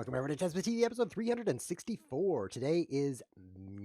Welcome everyone to Chess TV episode 364. Today is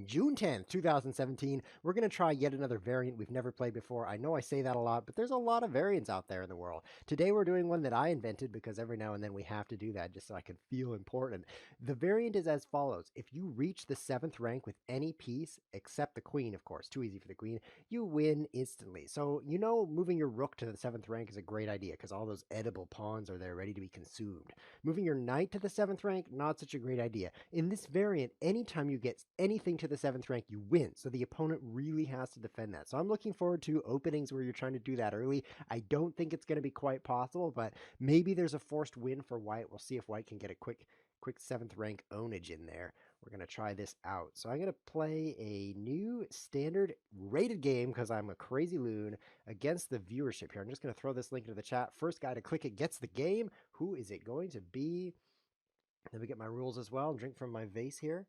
June 10th, 2017. We're going to try yet another variant we've never played before. I know I say that a lot, but there's a lot of variants out there in the world. Today we're doing one that I invented because every now and then we have to do that just so I can feel important. The variant is as follows. If you reach the 7th rank with any piece, except the queen, of course, too easy for the queen, you win instantly. So, you know, moving your rook to the 7th rank is a great idea because all those edible pawns are there ready to be consumed. Moving your knight to the 7th rank, not such a great idea. In this variant, anytime you get anything to the 7th rank, you win. So the opponent really has to defend that. So I'm looking forward to openings where you're trying to do that early. I don't think it's going to be quite possible, but maybe there's a forced win for white. We'll see if white can get a quick 7th rank ownage in there. We're going to try this out. So I'm going to play a new standard rated game because I'm a crazy loon against the viewership here. I'm just going to throw this link into the chat. First guy to click it gets the game. Who is it going to be? Let me get my rules as well and drink from my vase here.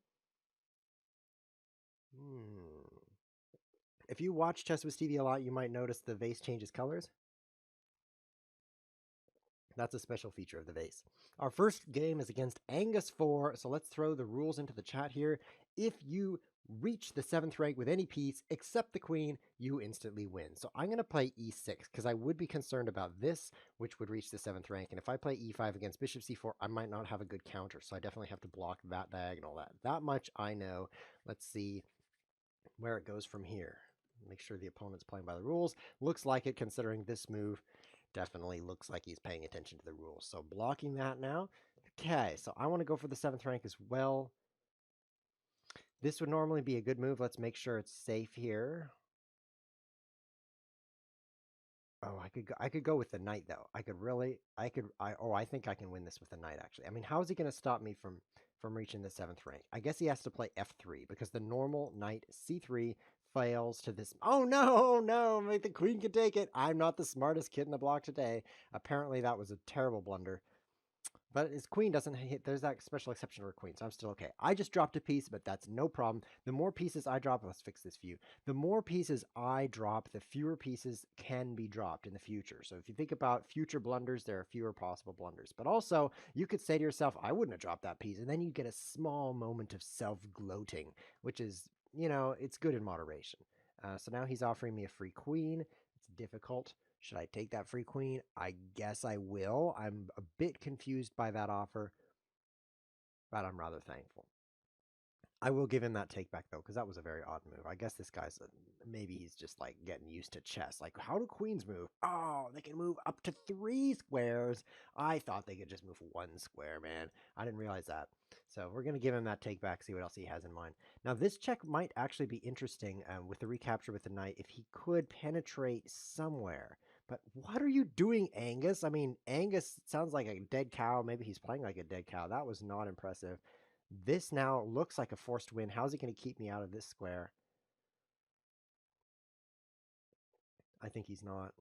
If you watch ChessWhiz TV a lot, you might notice the vase changes colors. That's a special feature of the vase. Our first game is against Angus 4, so let's throw the rules into the chat here. If you reach the 7th rank with any piece except the queen, you instantly win. So I'm going to play e6 because I would be concerned about this, which would reach the 7th rank. And if I play e5 against bishop c4, I might not have a good counter. So I definitely have to block that diagonal. That much I know. Let's see where it goes from here. Make sure the opponent's playing by the rules. Looks like it considering this move. Definitely looks like he's paying attention to the rules. So blocking that now. Okay, so I want to go for the 7th rank as well. This would normally be a good move. Let's make sure it's safe here. Oh, I could go with the knight though. I think I can win this with the knight actually. I mean, how is he going to stop me from reaching the 7th rank? I guess he has to play f3 because the normal knight c3 fails to this. Oh no, no, like the queen can take it. I'm not the smartest kid in the block today. Apparently that was a terrible blunder. But his queen doesn't hit. There's that special exception for queen, so I'm still okay. I just dropped a piece, but that's no problem. The more pieces I drop, let's fix this view. The more pieces I drop, the fewer pieces can be dropped in the future. So if you think about future blunders, there are fewer possible blunders. But also, you could say to yourself, I wouldn't have dropped that piece. And then you get a small moment of self-gloating, which is, you know, it's good in moderation. So now he's offering me a free queen. It's difficult. Should I take that free queen? I guess I will. I'm a bit confused by that offer, but I'm rather thankful. I will give him that take back though, because that was a very odd move. I guess this guy's maybe he's just like getting used to chess. Like, how do queens move? Oh, they can move up to 3 squares. I thought they could just move 1 square, man. I didn't realize that. So we're gonna give him that take back, see what else he has in mind. Now this check might actually be interesting with the recapture with the knight if he could penetrate somewhere. But what are you doing, Angus? I mean, Angus sounds like a dead cow. Maybe he's playing like a dead cow. That was not impressive. This now looks like a forced win. How's he going to keep me out of this square? I think he's not.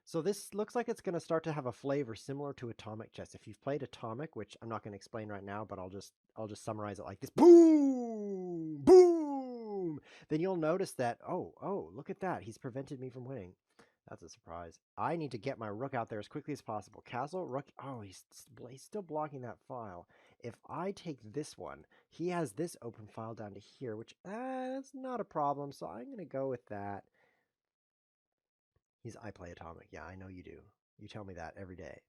So this looks like it's going to start to have a flavor similar to Atomic Chess. If you've played Atomic, which I'm not going to explain right now, but I'll just summarize it like this. Boom! Boom! Then you'll notice that, oh, look at that. He's prevented me from winning. That's a surprise. I need to get my rook out there as quickly as possible. Castle, rook. Oh, he's still blocking that file. If I take this one, he has this open file down to here, which that's not a problem. So I'm going to go with that. I play Atomic. Yeah, I know you do. You tell me that every day.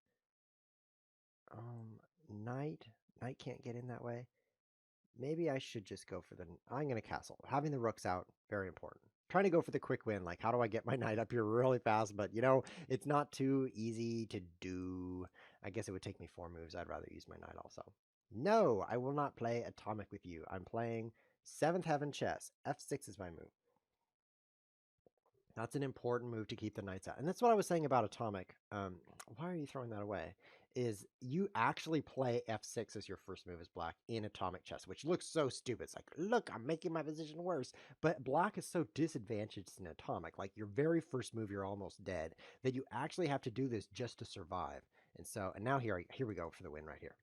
Knight. Knight can't get in that way. Maybe I should just go for the... I'm going to castle. Having the rooks out, very important. Trying to go for the quick win. Like, how do I get my knight up here really fast? But, you know, it's not too easy to do. I guess it would take me 4 moves. I'd rather use my knight also. No, I will not play Atomic with you. I'm playing 7th Heaven chess. F6 is my move. That's an important move to keep the knights out. And that's what I was saying about Atomic. Why are you throwing that away? Is you actually play f6 as your first move as black in Atomic chess, which looks so stupid. It's like, look, I'm making my position worse. But black is so disadvantaged in Atomic. Like your very first move, you're almost dead, that you actually have to do this just to survive. And now here we go for the win right here.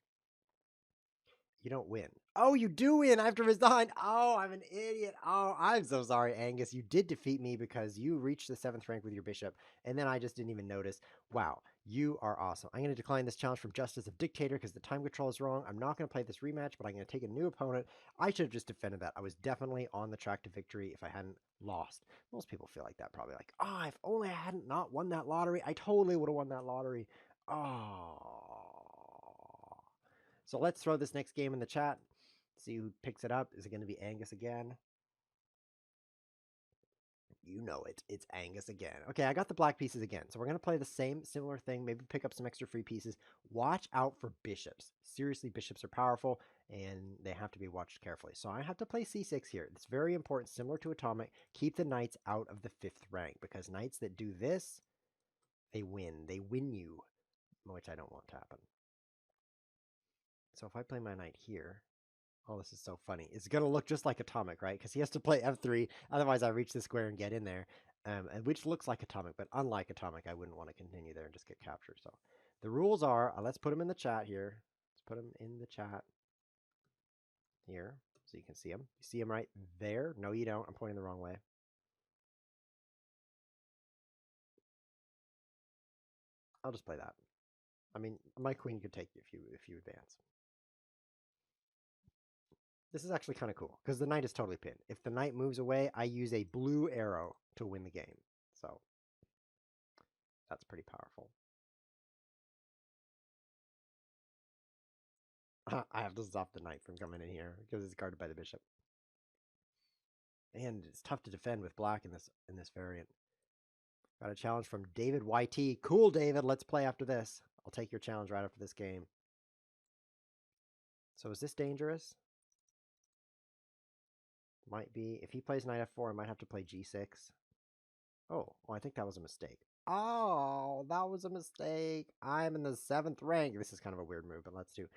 You don't win. Oh, you do win after resign. Oh, I'm an idiot. Oh, I'm so sorry, Angus. You did defeat me because you reached the 7th rank with your bishop, and then I just didn't even notice. Wow, you are awesome. I'm going to decline this challenge from Justice of Dictator because the time control is wrong. I'm not going to play this rematch, but I'm going to take a new opponent. I should have just defended that. I was definitely on the track to victory if I hadn't lost. Most people feel like that, probably like, oh, if only I hadn't not won that lottery, I totally would have won that lottery. Oh. So let's throw this next game in the chat. See who picks it up. Is it going to be Angus again? You know it. It's Angus again. Okay, I got the black pieces again. So we're going to play the same similar thing. Maybe pick up some extra free pieces. Watch out for bishops. Seriously, bishops are powerful and they have to be watched carefully. So I have to play c6 here. It's very important, similar to Atomic. Keep the knights out of the 5th rank because knights that do this, they win. They win you, which I don't want to happen. So if I play my knight here, oh, this is so funny. It's going to look just like Atomic, right? Because he has to play f3. Otherwise, I reach the square and get in there, which looks like Atomic. But unlike Atomic, I wouldn't want to continue there and just get captured. So the rules are, let's put them in the chat here. Let's put them in the chat here so you can see them. You see them right there? No, you don't. I'm pointing the wrong way. I'll just play that. I mean, my queen could take you if you advance. This is actually kind of cool because the knight is totally pinned. If the knight moves away, I use a blue arrow to win the game. So that's pretty powerful. I have to stop the knight from coming in here because it's guarded by the bishop. And it's tough to defend with black in this variant. Got a challenge from David YT. Cool, David. Let's play after this. I'll take your challenge right after this game. So is this dangerous? Might be. If he plays knight f4, I might have to play g6. Oh, well, I think that was a mistake. Oh, that was a mistake. I'm in the 7th rank. This is kind of a weird move, but let's do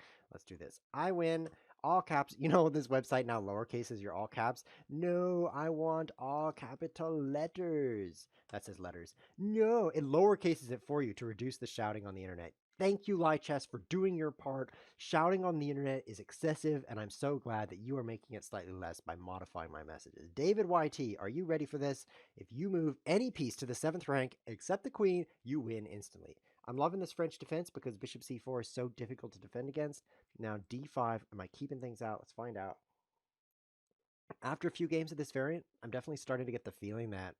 this. I win. All caps. You know this website now lowercase is your all caps. No, I want all capital letters. That says letters. No, it lowercases it for you to reduce the shouting on the internet. Thank you, Lichess, for doing your part. Shouting on the internet is excessive, and I'm so glad that you are making it slightly less by modifying my messages. David YT, are you ready for this? If you move any piece to the 7th rank except the queen, you win instantly. I'm loving this French defense because bishop c4 is so difficult to defend against. Now d5, am I keeping things out? Let's find out. After a few games of this variant, I'm definitely starting to get the feeling that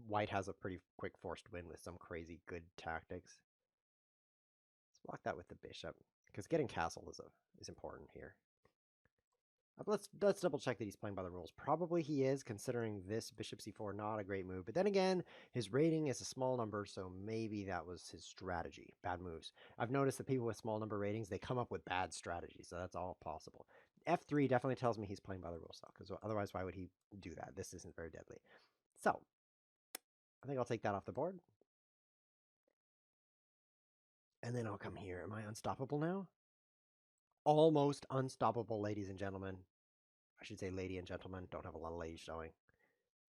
white has a pretty quick forced win with some crazy good tactics. Let's block that with the bishop because getting castle is important here. Let's double check that he's playing by the rules. Probably he is, considering this bishop c4 not a great move. But then again, his rating is a small number, so maybe that was his strategy. Bad moves. I've noticed that people with small number ratings, they come up with bad strategies, so that's all possible. f3 definitely tells me he's playing by the rules, though, because otherwise why would he do that? This isn't very deadly. So, I think I'll take that off the board. And then I'll come here. Am I unstoppable now? Almost unstoppable, ladies and gentlemen. I should say lady and gentlemen. Don't have a lot of ladies showing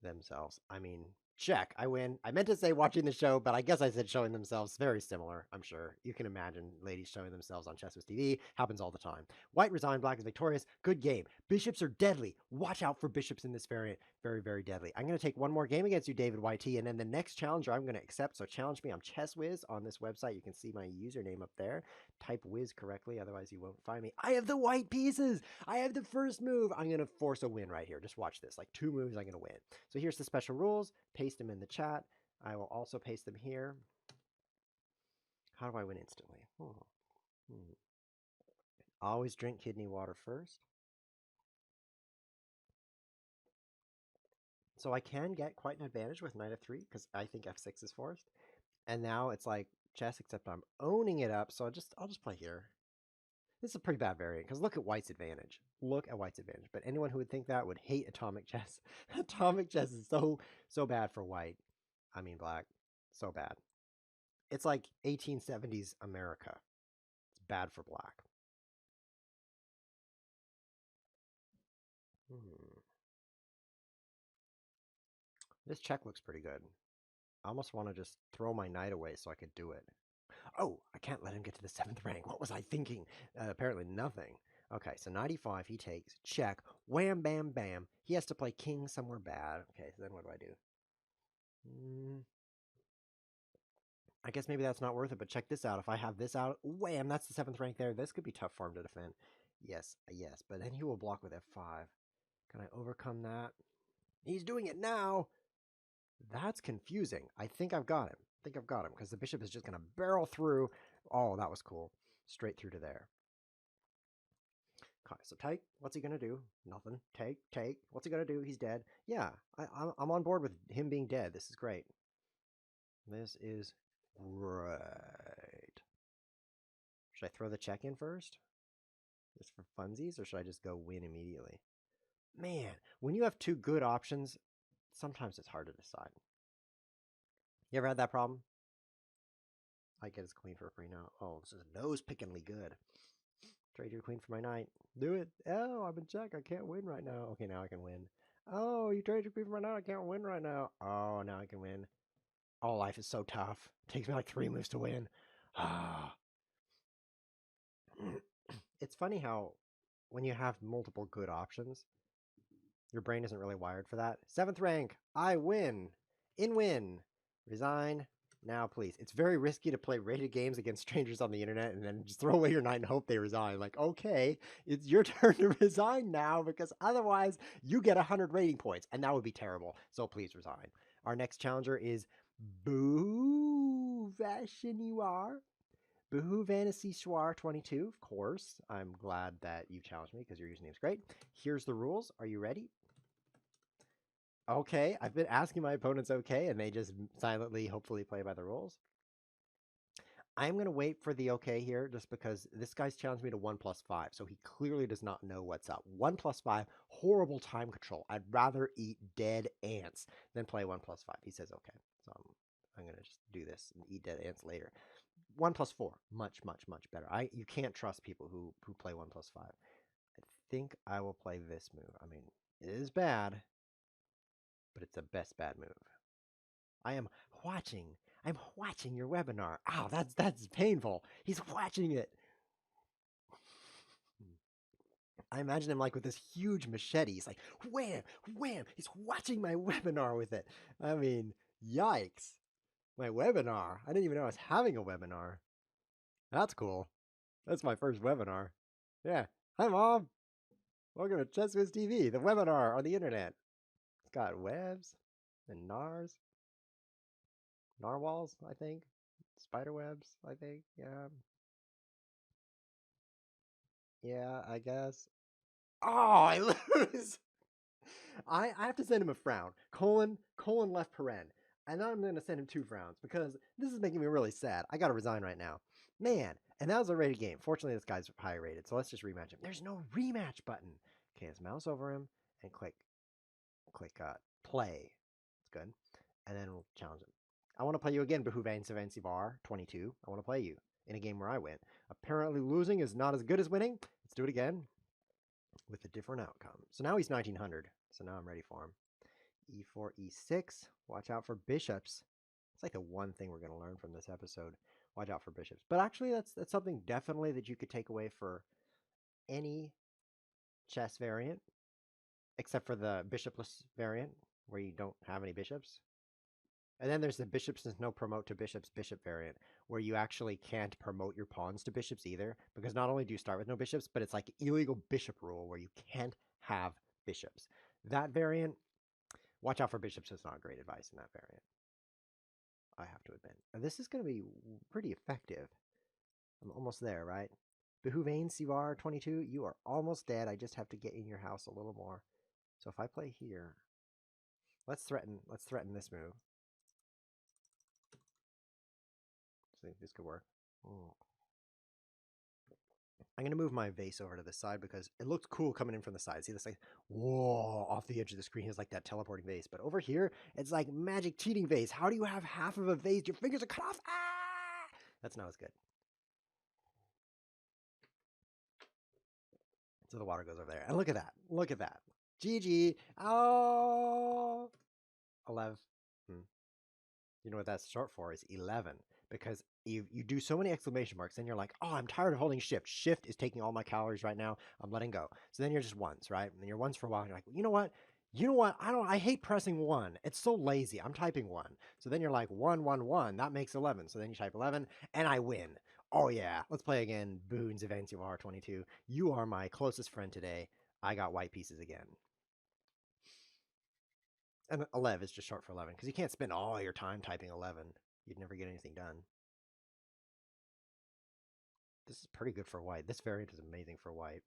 themselves. I mean, check. I win. I meant to say watching the show, but I guess I said showing themselves. Very similar, I'm sure. You can imagine ladies showing themselves on ChessWhiz TV. Happens all the time. White resigned, black is victorious. Good game. Bishops are deadly. Watch out for bishops in this variant. Very, very deadly. I'm going to take one more game against you, David YT, and then the next challenger I'm going to accept. So challenge me. I'm ChessWhiz on this website. You can see my username up there. Type Wiz correctly, otherwise you won't find me. I have the white pieces. I have the first move. I'm going to force a win right here. Just watch this. Like 2 moves, I'm going to win. So here's the special rules. Paste them in the chat. I will also paste them here. How do I win instantly? Always drink kidney water first. So I can get quite an advantage with knight f3 because I think f6 is forced. And now it's like chess, except I'm owning it up. So I'll just play here. This is a pretty bad variant because look at white's advantage. Look at white's advantage. But anyone who would think that would hate atomic chess. Atomic chess is so bad for white. I mean black. So bad. It's like 1870s America. It's bad for black. This check looks pretty good. I almost want to just throw my knight away so I could do it. Oh, I can't let him get to the 7th rank. What was I thinking? Apparently nothing. Okay, so knight e5, he takes, check, wham, bam, bam. He has to play king somewhere bad. Okay, so then what do I do? I guess maybe that's not worth it, but check this out. If I have this out, wham, that's the 7th rank there. This could be tough for him to defend. Yes, yes, but then he will block with f5. Can I overcome that? He's doing it now. That's confusing. I think I've got him. I think I've got him because the bishop is just going to barrel through. Oh, that was cool. Straight through to there. Okay, so take. What's he going to do? Nothing. Take, take. What's he going to do? He's dead. Yeah, I'm on board with him being dead. This is great. This is great. Should I throw the check in first? Just for funsies, or should I just go win immediately? Man, when you have two good options, sometimes it's hard to decide. You ever had that problem? I get his queen for free now. Oh, this is nose pickingly good. Trade your queen for my knight. Do it. Oh, I'm in check. I can't win right now. Okay, now I can win. Oh, you trade your queen for my knight. I can't win right now. Oh, now I can win. Oh, life is so tough. It takes me like 3 moves to win. Ah. It's funny how when you have multiple good options, your brain isn't really wired for that. 7th rank. I win. In-win. Resign. Now, please. It's very risky to play rated games against strangers on the internet and then just throw away your knight and hope they resign. Like, okay, it's your turn to resign now because otherwise you get 100 rating points, and that would be terrible. So please resign. Our next challenger is Boo Vashiniwar. Boohoo Fantasy Schwar 22, of course. I'm glad that you challenged me because your username's great. Here's the rules. Are you ready? Okay, I've been asking my opponents okay, and they just silently, hopefully, play by the rules. I'm going to wait for the okay here just because this guy's challenged me to 1+5, so he clearly does not know what's up. 1+5, horrible time control. I'd rather eat dead ants than play 1+5. He says okay, so I'm going to just do this and eat dead ants later. 1+4, much, much, much better. You can't trust people who play 1+5. I think I will play this move. I mean, it is bad, but it's the best bad move. I am watching. I'm watching your webinar. Ow, that's painful. He's watching it. I imagine him like with this huge machete. He's like, wham, wham. He's watching my webinar with it. I mean, yikes. My webinar. I didn't even know I was having a webinar. That's cool. That's my first webinar. Yeah. Hi, Mom. Welcome to ChessWhiz TV, the webinar on the internet. It's got webs and narwhals, I think. Spider webs, I think. Yeah. Yeah, I guess. Oh, I lose. I have to send him a frown. Colon left paren. And now I'm going to send him 2 frowns because this is making me really sad. I got to resign right now. Man, and that was a rated game. Fortunately, this guy's high rated, so let's just rematch him. There's no rematch button. Okay, let's mouse over him and click play. It's good. And then we'll challenge him. I want to play you again, Behuvain Savansivar 22. I want to play you in a game where I win. Apparently losing is not as good as winning. Let's do it again with a different outcome. So now he's 1900. So now I'm ready for him. E4, E6. Watch out for bishops. It's like the one thing we're going to learn from this episode. Watch out for bishops. But actually, that's something definitely that you could take away for any chess variant, except for the bishopless variant, where you don't have any bishops. And then there's the bishops there's no promote to bishops bishop variant, where you actually can't promote your pawns to bishops either, because not only do you start with no bishops, but it's like illegal bishop rule where you can't have bishops. That variant, watch out for bishops is not great advice in that variant, I have to admit. And this is going to be pretty effective. I'm almost there, right? Behuvain Sivar 22, you are almost dead. I just have to get in your house a little more. So if I play here, let's threaten this move. See, this could work. Oh. I'm going to move my vase over to the side because it looks cool coming in from the side. See this, like, whoa, off the edge of the screen is like that teleporting vase. But over here, it's like magic cheating vase. How do you have half of a vase? Your fingers are cut off. Ah! That's not as good. So the water goes over there. And look at that. Look at that. GG. Oh. 11. You know what that's short for is 11. because you do so many exclamation marks, and you're like, oh, I'm tired of holding shift. Shift is taking all my calories right now. I'm letting go. So then you're just ones, right? And you're ones for a while. And you're like, you know what? You know what? I hate pressing one. It's so lazy. I'm typing one. So then you're like, one, one, one. That makes 11. So then you type 11, and I win. Oh yeah, let's play again. Boons Events R22. You are my closest friend today. I got white pieces again. And 11 is just short for 11 because you can't spend all your time typing 11. You'd never get anything done. This is pretty good for white. This variant is amazing for white.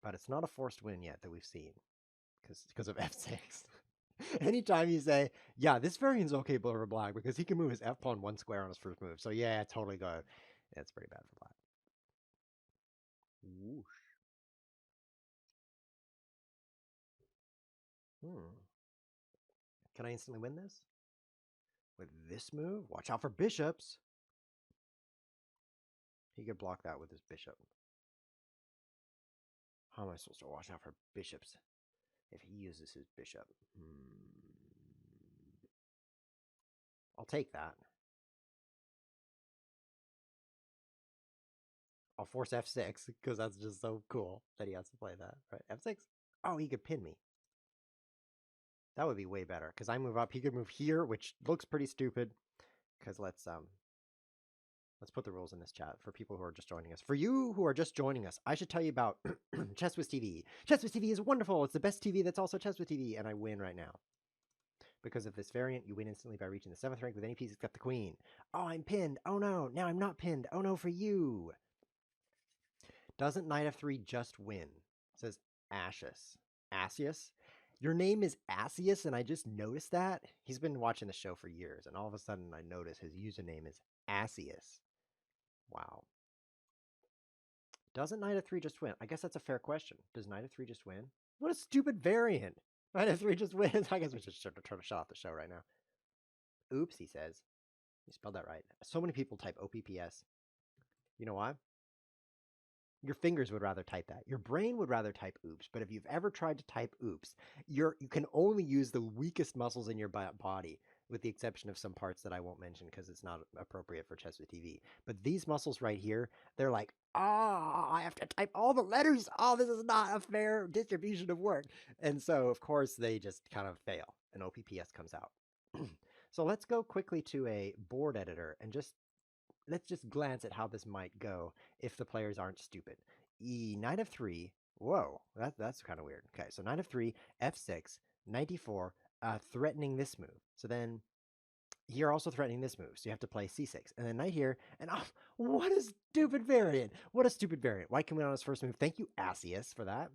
But it's not a forced win yet that we've seen because of f6. Anytime you say, yeah, this variant's okay for black because he can move his f pawn one square on his first move. So yeah, totally go. It's pretty bad for black. Whoosh. Can I instantly win this? With this move? Watch out for bishops. He could block that with his bishop. How am I supposed to watch out for bishops if he uses his bishop? I'll take that. I'll force f6 because that's just so cool that he has to play that. Right, f6. Oh, he could pin me. That would be way better because I move up. He could move here, which looks pretty stupid. Because let's put the rules in this chat for people who are just joining us. For you who are just joining us, I should tell you about ChessWhiz TV. ChessWhiz TV is wonderful. It's the best TV that's also ChessWhiz TV, and I win right now. Because of this variant, you win instantly by reaching the 7th rank with any piece except the queen. Oh, I'm pinned. Oh no, now I'm not pinned. Oh no for you. Doesn't knight f3 just win? It says Ashes. Asius? Your name is Asius, and I just noticed that? He's been watching the show for years, and all of a sudden I notice his username is Asius. Wow. Doesn't knight f3 just win? I guess that's a fair question. Does knight f3 just win? What a stupid variant. Knight f3 just wins. I guess we should turn a shot off the show right now. Oops, he says. You spelled that right. So many people type OPPS. You know why? Your fingers would rather type that. Your brain would rather type oops. But if you've ever tried to type oops, you can only use the weakest muscles in your body, with the exception of some parts that I won't mention because it's not appropriate for ChessWhiz TV. But these muscles right here, they're like, I have to type all the letters. Oh, this is not a fair distribution of work. And so, of course, they just kind of fail, and OPPS comes out. So let's go quickly to a board editor and let's just glance at how this might go if the players aren't stupid. Knight of 3. Whoa, that's kind of weird. Okay, so knight of 3, f6, knight d4, threatening this move. So then you're also threatening this move, so you have to play c6. And then knight here, and oh, what a stupid variant. What a stupid variant. White can win on his first move. Thank you, Asius, for that.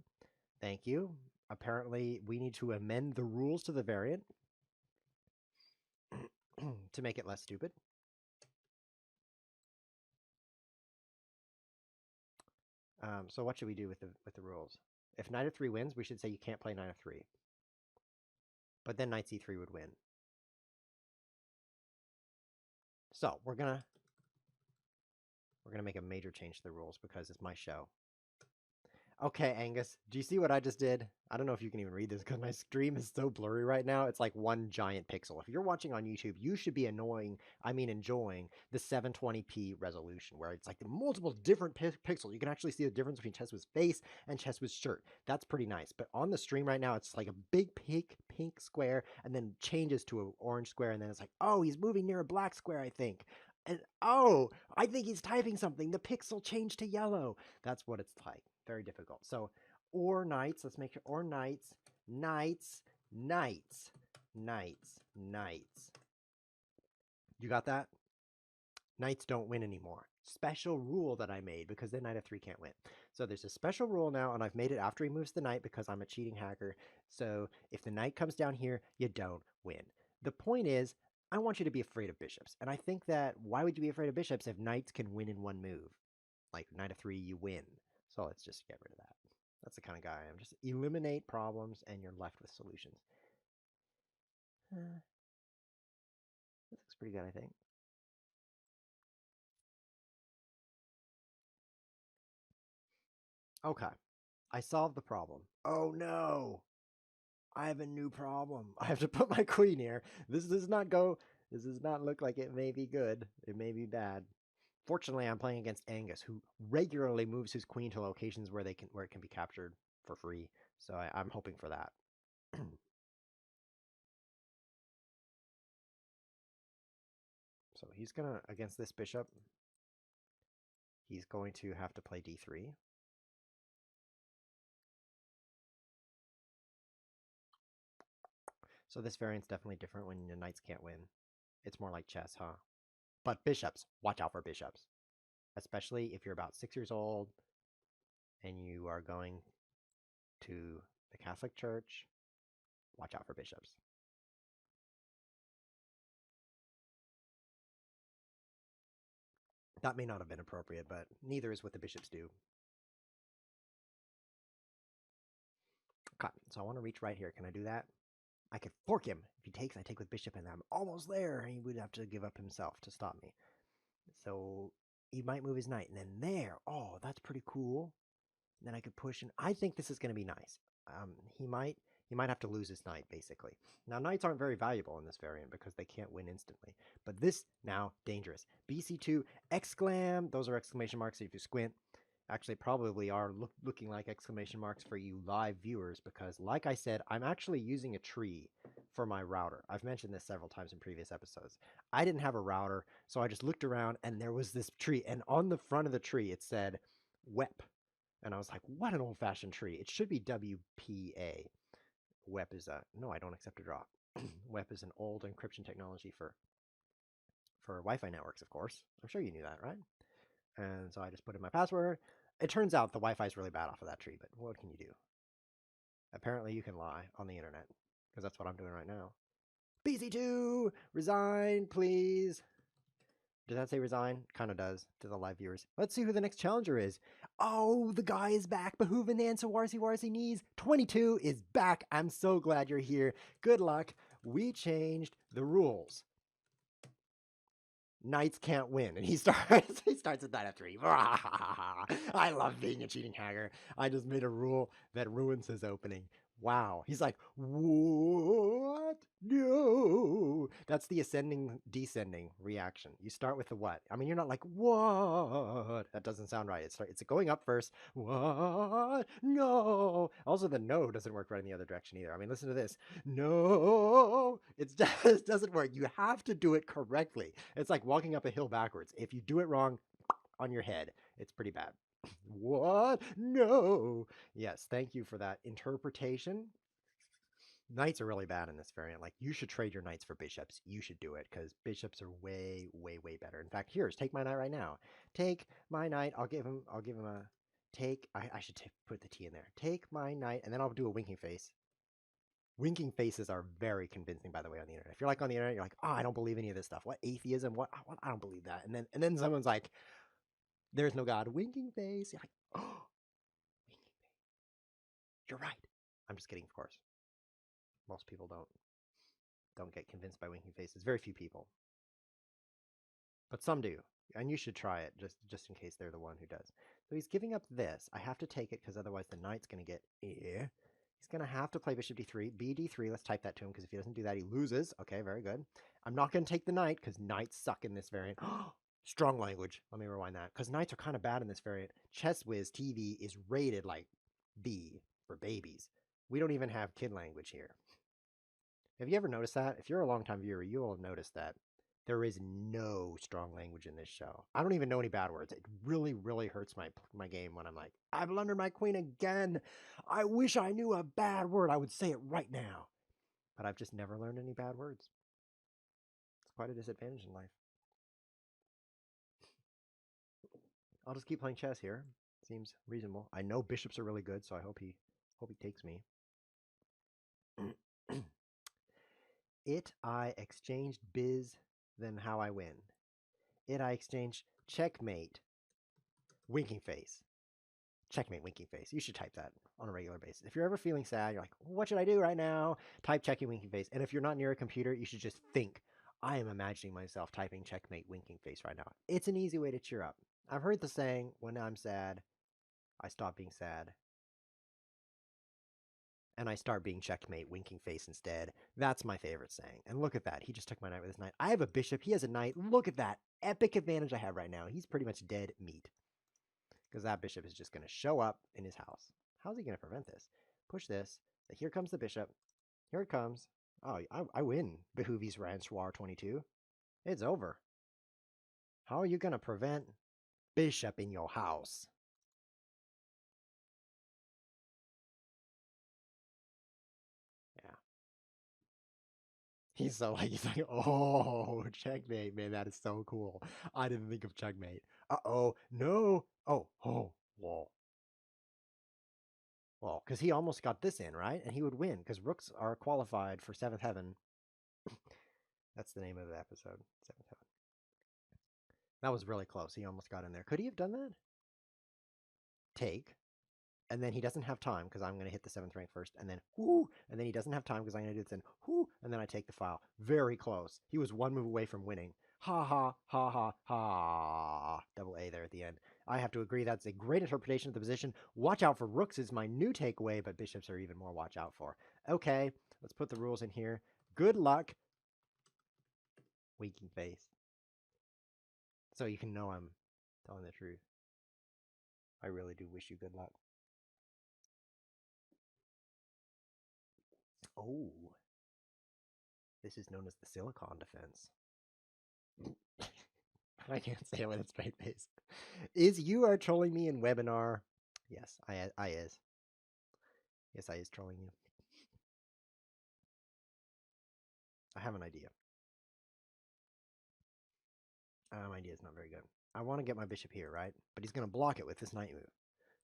Thank you. Apparently, we need to amend the rules to the variant to make it less stupid. So what should we do with the rules? If knight of 3 wins, we should say you can't play knight of 3. But then knight c3 would win. So we're gonna make a major change to the rules because it's my show. Okay, Angus, do you see what I just did? I don't know if you can even read this because my stream is so blurry right now. It's like one giant pixel. If you're watching on YouTube, you should be enjoying the 720p resolution where it's like the multiple different pixels. You can actually see the difference between ChessWhiz's face and ChessWhiz's shirt. That's pretty nice. But on the stream right now, it's like a big pink square and then changes to an orange square. And then it's like, oh, he's moving near a black square, I think. And oh, I think he's typing something. The pixel changed to yellow. That's what it's like. Very difficult. So, or knights. Let's make it or knights, knights, knights, knights, knights. You got that? Knights don't win anymore. Special rule that I made because then knight f3 can't win. So there's a special rule now, and I've made it after he moves the knight because I'm a cheating hacker. So if the knight comes down here, you don't win. The point is, I want you to be afraid of bishops. And I think that why would you be afraid of bishops if knights can win in one move? Like knight f3, you win. So let's just get rid of that. That's the kind of guy I am. Just eliminate problems and you're left with solutions. This looks pretty good, I think. Okay. I solved the problem. Oh no! I have a new problem. I have to put my queen here. This does not go This does not look like it may be good. It may be bad. Fortunately, I'm playing against Angus, who regularly moves his queen to locations where it can be captured for free. So I'm hoping for that. So he's gonna against this bishop. He's going to have to play d3. So this variant's definitely different when the knights can't win. It's more like chess, huh? But bishops, watch out for bishops. Especially if you're about 6 years old and you are going to the Catholic Church, watch out for bishops. That may not have been appropriate, but neither is what the bishops do. Okay, so I want to reach right here. Can I do that? I could fork him. If he takes, I take with bishop, and I'm almost there. And he would have to give up himself to stop me. So he might move his knight, and then there. Oh, that's pretty cool. And then I could push, and I think this is going to be nice. He might have to lose his knight, basically. Now, knights aren't very valuable in this variant because they can't win instantly. But this, now, dangerous. BC2, exclam, those are exclamation marks if you squint. Actually, probably are looking like exclamation marks for you live viewers because, like I said, I'm actually using a tree for my router. I've mentioned this several times in previous episodes. I didn't have a router, so I just looked around and there was this tree, and on the front of the tree it said WEP. And I was like, what an old-fashioned tree. It should be WPA. WEP is a... No, I don't accept a draw. WEP is an old encryption technology for Wi-Fi networks, of course. I'm sure you knew that, right? And so I just put in my password. It turns out the Wi-Fi is really bad off of that tree, but what can you do? Apparently you can lie on the internet, because that's what I'm doing right now. BC2! Resign, please! Does that say resign? Kind of does to the live viewers. Let's see who the next challenger is. Oh, the guy is back. Behuvanan Sawarsi knees. 22 is back. I'm so glad you're here. Good luck. We changed the rules. Knights can't win, and he starts at knight f3. I love being a cheating hacker. I just made a rule that ruins his opening. Wow. He's like, what? No. That's the ascending, descending reaction. You start with the what? I mean, you're not like, what? That doesn't sound right. It's going up first. What? No. Also, the no doesn't work right in the other direction either. I mean, listen to this. No. It just doesn't work. You have to do it correctly. It's like walking up a hill backwards. If you do it wrong on your head, it's pretty bad. What? No. Yes, thank you for that interpretation. Knights are really bad in this variant. Like, you should trade your knights for bishops. You should do it because bishops are way, way, way better. In fact, take my knight right now. Take my knight. I'll give him a take. I should put the T in there. Take my knight, and then I'll do a winking face. Winking faces are very convincing, by the way, on the internet. If you're like on the internet, you're like, oh, I don't believe any of this stuff. What atheism? What? I don't believe that. And then someone's like, there's no God. Winking face. You're like, oh, winking face. You're right. I'm just kidding, of course. Most people don't get convinced by winking faces. Very few people, but some do, and you should try it just in case they're the one who does. So he's giving up this. I have to take it because otherwise the knight's going to get here. He's going to have to play bishop d3, bd3. Let's type that to him because if he doesn't do that, he loses. Okay, very good. I'm not going to take the knight because knights suck in this variant. Strong language. Let me rewind that because knights are kind of bad in this variant. ChessWiz TV is rated like B for babies. We don't even have kid language here. Have you ever noticed that? If you're a longtime viewer, you will have noticed that there is no strong language in this show. I don't even know any bad words. It really, really hurts my game when I'm like, I've blundered my queen again. I wish I knew a bad word. I would say it right now. But I've just never learned any bad words. It's quite a disadvantage in life. I'll just keep playing chess here. Seems reasonable. I know bishops are really good, so I hope he takes me. I exchanged biz, then how I win. I exchanged checkmate, winking face. Checkmate, winking face. You should type that on a regular basis. If you're ever feeling sad, you're like, what should I do right now? Type checkmate, winking face. And if you're not near a computer, you should just think, I am imagining myself typing checkmate, winking face right now. It's an easy way to cheer up. I've heard the saying, when I'm sad, I stop being sad. and I start being checkmate, winking face instead. That's my favorite saying. And look at that. He just took my knight with his knight. I have a bishop. He has a knight. Look at that epic advantage I have right now. He's pretty much dead meat because that bishop is just going to show up in his house. How's he going to prevent this? Push this. Here comes the bishop. Here it comes. Oh, I win. Behoovies Ranchoir 22. It's over. How are you going to prevent bishop in your house? Yeah. He's like, oh, checkmate, man. That is so cool. I didn't think of checkmate. Uh-oh. No. Oh, whoa. Well, because he almost got this in, right? And he would win because rooks are qualified for 7th heaven. That's the name of the episode. 7th heaven. That was really close. He almost got in there. Could he have done that? Take. And then he doesn't have time because I'm going to hit the 7th rank first. And then, whoo. And then he doesn't have time because I'm going to do this and whoo. And then I take the file. Very close. He was one move away from winning. Ha ha ha ha ha. Double A there at the end. I have to agree that's a great interpretation of the position. Watch out for rooks is my new takeaway, but bishops are even more watch out for. Okay, let's put the rules in here. Good luck. Winking face. So you can know I'm telling the truth. I really do wish you good luck. Oh. This is known as the silicon defense. I can't say it with a straight face. Is you are trolling me in webinar? Yes, I is. Yes, I is trolling you. I have an idea. My idea is not very good. I want to get my bishop here, right? But he's going to block it with this knight move.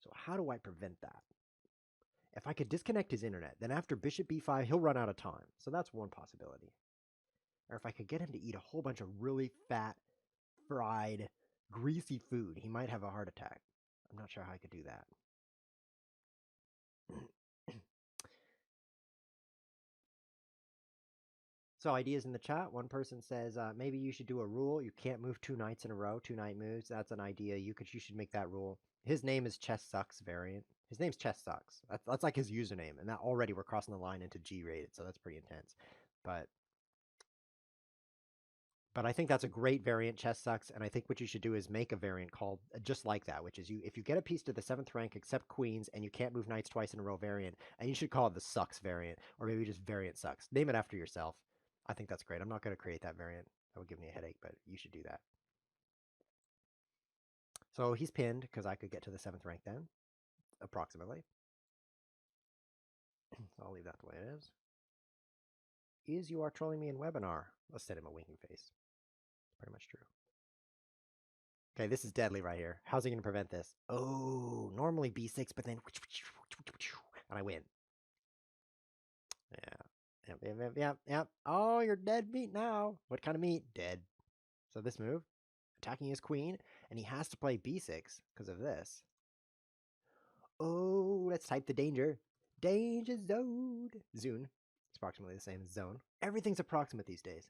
So how do I prevent that? If I could disconnect his internet, then after bishop b5, he'll run out of time. So that's one possibility. Or if I could get him to eat a whole bunch of really fat, fried, greasy food, he might have a heart attack. I'm not sure how I could do that. So ideas in the chat. One person says maybe you should do a rule. You can't move 2 knights in a row, 2 knight moves. That's an idea. You should make that rule. His name is Chess Sucks variant. His name's Chess Sucks. That's like his username, and that already we're crossing the line into G-rated, so that's pretty intense. But I think that's a great variant, Chess Sucks, and I think what you should do is make a variant called just like that, which is if you get a piece to the 7th rank except queens and you can't move knights twice in a row variant, and you should call it the Sucks variant, or maybe just variant Sucks. Name it after yourself. I think that's great. I'm not going to create that variant. That would give me a headache, but you should do that. So he's pinned because I could get to the 7th rank then, approximately. So I'll leave that the way it is. Is you are trolling me in webinar? Let's set him a winking face. Pretty much true. Okay, this is deadly right here. How's he going to prevent this? Oh, normally b6, but then and I win. Yeah. Yep. Oh, you're dead meat now. What kind of meat? Dead. So this move, attacking his queen, and he has to play b6 because of this. Oh, let's type the danger. Danger zone. Zune. It's approximately the same as zone. Everything's approximate these days.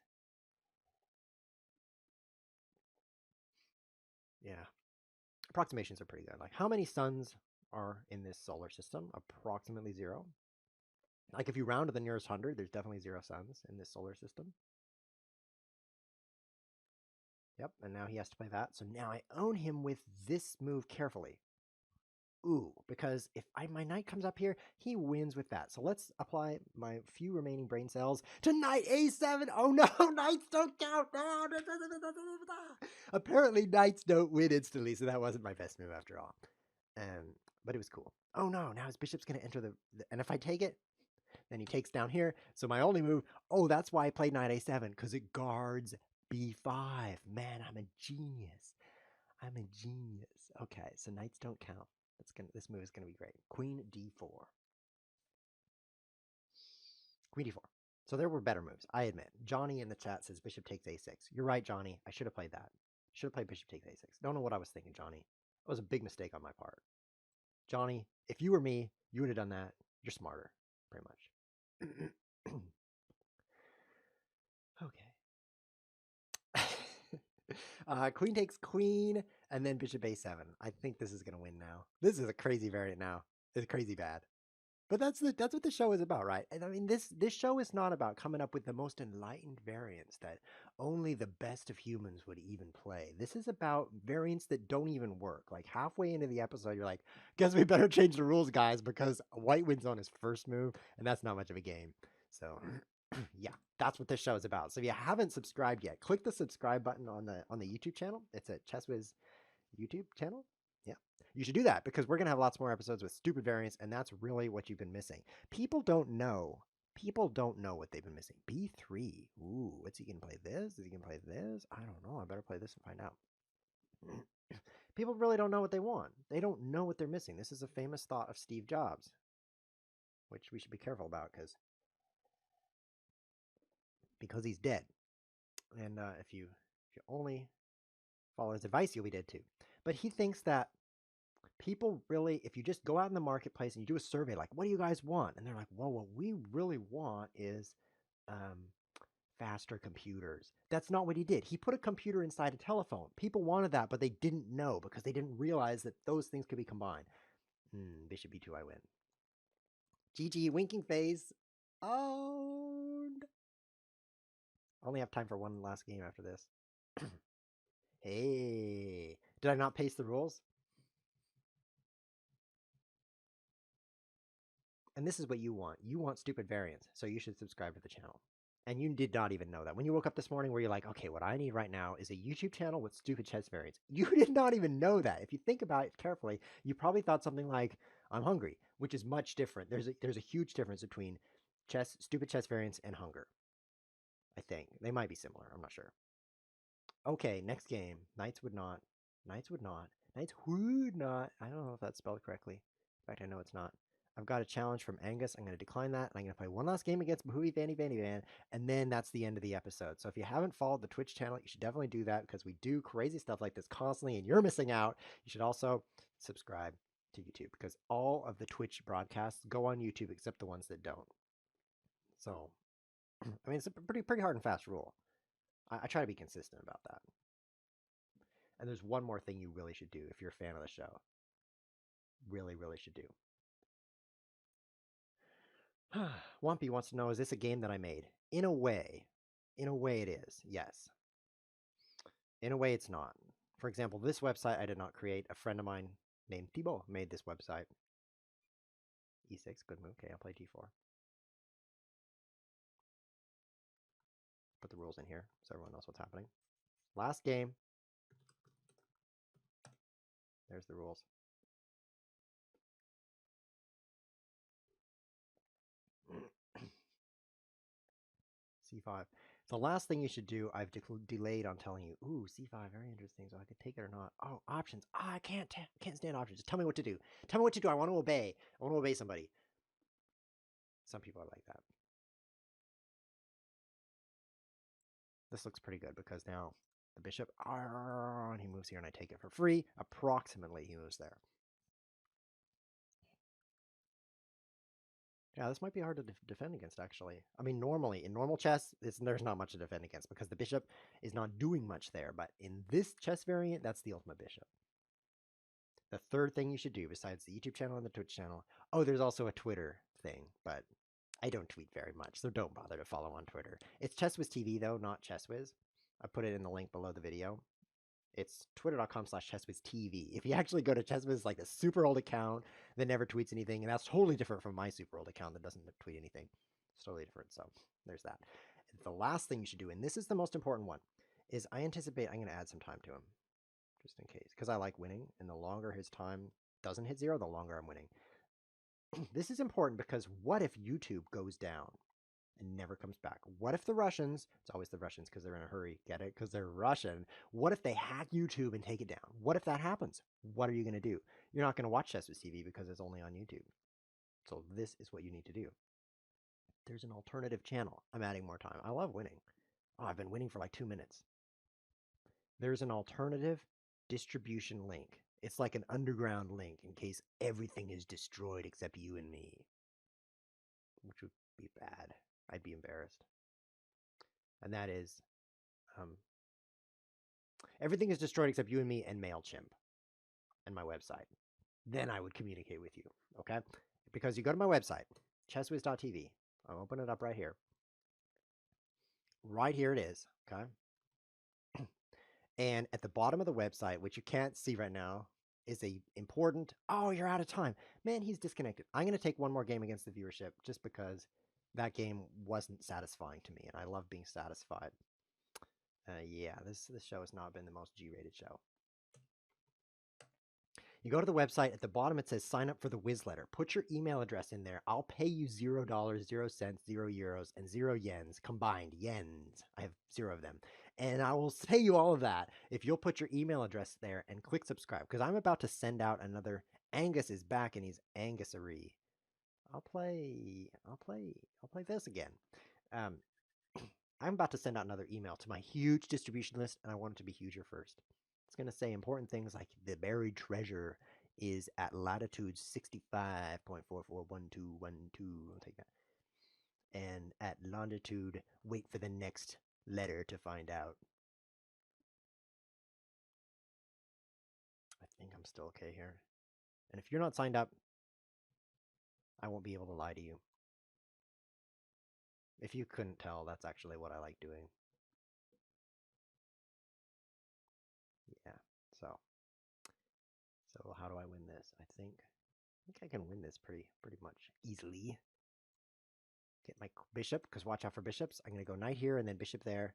Yeah. Approximations are pretty good. Like, how many suns are in this solar system? Approximately 0. Like, if you round to the nearest 100, there's definitely 0 suns in this solar system. Yep, and now he has to play that. So now I own him with this move carefully. Ooh, because if my knight comes up here, he wins with that. So let's apply my few remaining brain cells to knight a7. Oh no, knights don't count. No. Apparently knights don't win instantly, so that wasn't my best move after all. But it was cool. Oh no, now his bishop's going to enter and if I take it, then he takes down here. So my only move, oh, that's why I played knight a7, because it guards b5. Man, I'm a genius. I'm a genius. Okay, so knights don't count. This move is going to be great. Queen d4. Queen d4. So there were better moves, I admit. Johnny in the chat says bishop takes a6. You're right, Johnny. I should have played that. Should have played bishop takes a6. Don't know what I was thinking, Johnny. That was a big mistake on my part. Johnny, if you were me, you would have done that. You're smarter, pretty much. Okay. Queen takes queen, and then bishop a7. I think this is going to win now. This is a crazy variant now. It's crazy bad. But that's what the show is about, right? And I mean, this show is not about coming up with the most enlightened variants that only the best of humans would even play. This is about variants that don't even work. Like halfway into the episode, you're like, "Guess we better change the rules, guys, because White wins on his first move, and that's not much of a game." So, yeah, that's what this show is about. So if you haven't subscribed yet, click the subscribe button on the YouTube channel. It's a ChessWiz YouTube channel. Yeah. You should do that because we're going to have lots more episodes with stupid variants, and that's really what you've been missing. People don't know. People don't know what they've been missing. B3. Ooh, what's he going to play this? Is he going to play this? I don't know. I better play this and find out. People really don't know what they want. They don't know what they're missing. This is a famous thought of Steve Jobs, which we should be careful about because he's dead. And if you only follow his advice, you'll be dead too. But he thinks that people really, if you just go out in the marketplace and you do a survey, like, what do you guys want? And they're like, well, what we really want is faster computers. That's not what he did. He put a computer inside a telephone. People wanted that, but they didn't know because they didn't realize that those things could be combined. Bishop b2, I win. GG, winking phase. Owned. Only have time for one last game after this. Hey, did I not paste the rules? And this is what you want. You want stupid variants, so you should subscribe to the channel. And you did not even know that. When you woke up this morning, where you're like, okay, what I need right now is a YouTube channel with stupid chess variants. You did not even know that. If you think about it carefully, you probably thought something like, I'm hungry, which is much different. There's a huge difference between stupid chess variants and hunger. I think. They might be similar. I'm not sure. Okay, next game. Knights would not. Knights would not. Knights would not. I don't know if that's spelled correctly. In fact, I know it's not. I've got a challenge from Angus. I'm going to decline that. And I'm going to play one last game against Bahui Vanny Vanny Van. And then that's the end of the episode. So if you haven't followed the Twitch channel, you should definitely do that because we do crazy stuff like this constantly and you're missing out. You should also subscribe to YouTube because all of the Twitch broadcasts go on YouTube except the ones that don't. So, I mean, it's a pretty hard and fast rule. I try to be consistent about that. And there's one more thing you really should do if you're a fan of the show. Really, really should do. Wumpy wants to know, is this a game that I made? In a way it is, yes. In a way it's not. For example, this website I did not create. A friend of mine named Thibault made this website. E6, good move. Okay, I'll play G4. Put the rules in here so everyone knows what's happening. Last game. There's the rules. C5. The last thing you should do, I've delayed on telling you. Ooh, C5, very interesting. So I could take it or not. Oh, options. I can't stand options. Just tell me what to do. Tell me what to do. I want to obey. I want to obey somebody. Some people are like that. This looks pretty good because now the bishop, and he moves here and I take it for free. Approximately he moves there. Yeah, this might be hard to defend against, actually. I mean, normally, in normal chess, there's not much to defend against because the bishop is not doing much there. But in this chess variant, that's the ultimate bishop. The third thing you should do, besides the YouTube channel and the Twitch channel, oh, there's also a Twitter thing, but I don't tweet very much, so don't bother to follow on Twitter. It's ChessWiz TV, though, not ChessWiz. I put it in the link below the video. It's twitter.com/ChessWizTV. If you actually go to ChessWiz, like a super old account that never tweets anything, and that's totally different from my super old account that doesn't tweet anything. It's totally different, so there's that. The last thing you should do, and this is the most important one, is I anticipate I'm going to add some time to him, just in case, because I like winning, and the longer his time doesn't hit 0, the longer I'm winning. This is important because what if YouTube goes down and never comes back? What if the Russians, it's always the Russians because they're in a hurry, get it? Because they're Russian. What if they hack YouTube and take it down? What if that happens? What are you going to do? You're not going to watch ChessWiz TV because it's only on YouTube. So this is what you need to do. There's an alternative channel. I'm adding more time. I love winning. Oh, I've been winning for like 2 minutes. There's an alternative distribution link. It's like an underground link in case everything is destroyed except you and me, which would be bad. I'd be embarrassed. And that is, everything is destroyed except you and me and MailChimp and my website. Then I would communicate with you, okay? because you go to my website, chesswiz.tv. I'll open it up right here. Right here it is, okay? And at the bottom of the website, which you can't see right now, is a important, oh, you're out of time. Man, he's disconnected. I'm going to take one more game against the viewership just because that game wasn't satisfying to me, and I love being satisfied. Yeah, this show has not been the most G-rated show. You go to the website, at the bottom it says sign up for the Wiz letter. Put your email address in there. I'll pay you $0, 0 cents, 0 euros, and 0 yens, combined yens. I have 0 of them. And I will pay you all of that if you'll put your email address there and click subscribe, because I'm about to send out another. Angus is back and he's Angusery. I'll play this again. I'm about to send out another email to my huge distribution list, and I want it to be huger first. It's going to say important things like the buried treasure is at latitude 65.441212. I'll take that. And at longitude, wait for the next letter to find out. I think I'm still okay here. And if you're not signed up, I won't be able to lie to you. If you couldn't tell, that's actually what I like doing. Yeah, so how do I win this? I think I can win this pretty much easily. Get my bishop, because watch out for bishops. I'm going to go knight here and then bishop there.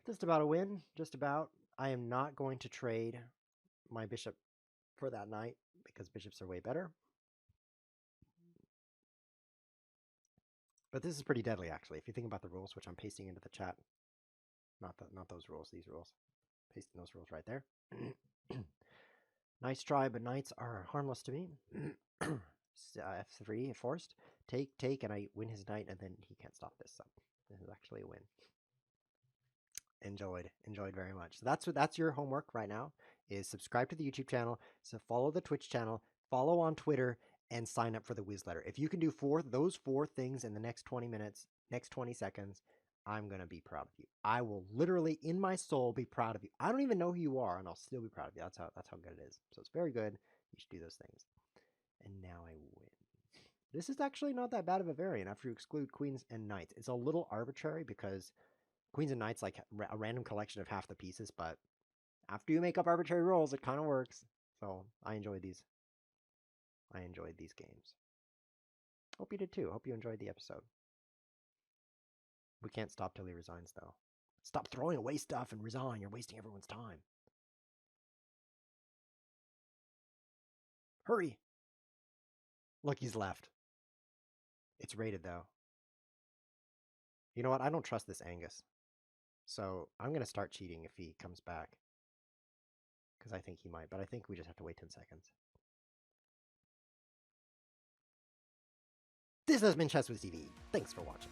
Just about a win, just about. I am not going to trade my bishop for that knight because bishops are way better. But this is pretty deadly, actually, if you think about the rules, which I'm pasting into the chat. Not those rules, these rules. Pasting those rules right there. Nice try, but knights are harmless to me. F3 forced. Take, and I win his knight, and then he can't stop this. So this is actually a win. Enjoyed very much. So that's your homework right now. Is subscribe to the YouTube channel, so follow the Twitch channel, follow on Twitter, and sign up for the Wiz letter. If you can do those four things in the next 20 minutes, next 20 seconds, I'm gonna be proud of you. I will literally, in my soul, be proud of you. I don't even know who you are, and I'll still be proud of you. That's how good it is. So it's very good. You should do those things. And now I win. This is actually not that bad of a variant after you exclude queens and knights. It's a little arbitrary because queens and knights like a random collection of half the pieces, but after you make up arbitrary rules, it kind of works. So I enjoyed these. I enjoyed these games. Hope you did too. Hope you enjoyed the episode. We can't stop till he resigns, though. Stop throwing away stuff and resign. You're wasting everyone's time. Hurry! Look, he's left. It's rated, though. You know what? I don't trust this Angus. So I'm going to start cheating if he comes back. Because I think he might, but I think we just have to wait 10 seconds. This has been ChessWiz TV. Thanks for watching.